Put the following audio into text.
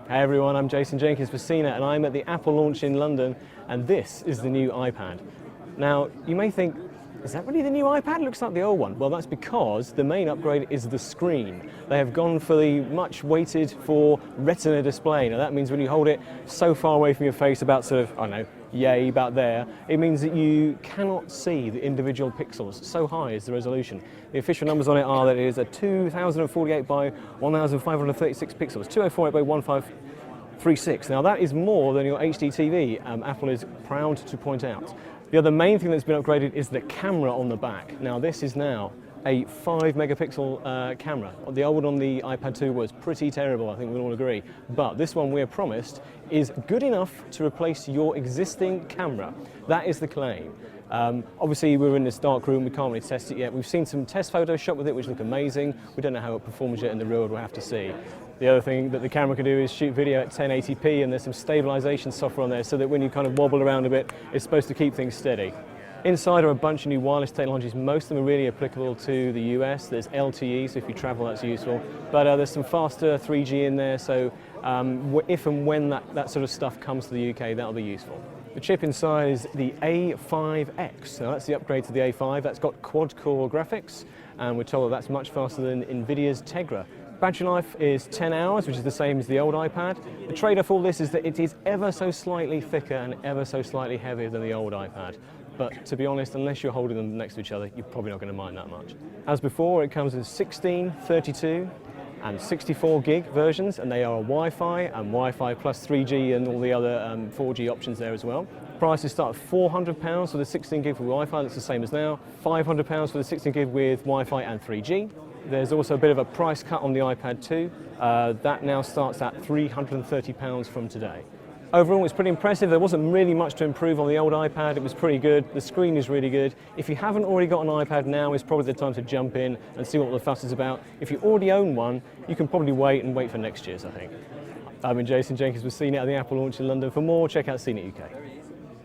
Hey everyone, I'm Jason Jenkins for CNET and I'm at the Apple launch in London, and this is the new iPad. Now, you may think, is that really the new iPad? It looks like the old one. Well, that's because the main upgrade is the screen. They have gone for the much waited for Retina display. Now that means when you hold it so far away from your face, about sort of, I don't know, yay, about there, it means that you cannot see the individual pixels. So high is the resolution. The official numbers on it are that it is a 2048 by 1536 pixels, 2048 by 1536. Now that is more than your HD TV, Apple is proud to point out. The other main thing that's been upgraded is the camera on the back. Now this is now a 5 megapixel camera. The old one on the iPad 2 was pretty terrible, I think we'll all agree. But this one, we're promised, is good enough to replace your existing camera. That is the claim. Obviously we're in this dark room, we can't really test it yet. We've seen some test photos shot with it which look amazing. We don't know how it performs yet in the real world, we'll have to see. The other thing that the camera can do is shoot video at 1080p, and there's some stabilization software on there so that when you kind of wobble around a bit, it's supposed to keep things steady. Inside are a bunch of new wireless technologies. Most of them are really applicable to the US. There's LTE, so if you travel that's useful. But there's some faster 3G in there, so if and when that sort of stuff comes to the UK, that'll be useful. The chip inside is the A5X. Now that's the upgrade to the A5. That's got quad-core graphics, and we're told that's much faster than NVIDIA's Tegra. Battery life is 10 hours, which is the same as the old iPad. The trade-off for all this is that it is ever so slightly thicker and ever so slightly heavier than the old iPad. But to be honest, unless you're holding them next to each other, you're probably not going to mind that much. As before, it comes in 16, 32 and 64 gig versions, and they are Wi-Fi and Wi-Fi plus 3G and all the other 4G options there as well. Prices start at £400 for the 16 gig for Wi-Fi, that's the same as now. £500 for the 16 gig with Wi-Fi and 3G. There's also a bit of a price cut on the iPad 2. That now starts at £330 from today. Overall, it's pretty impressive. There wasn't really much to improve on the old iPad. It was pretty good. The screen is really good. If you haven't already got an iPad now, it's probably the time to jump in and see what the fuss is about. If you already own one, you can probably wait for next year's, I think. I've been Jason Jenkins with CNET at the Apple launch in London. For more, check out CNET UK.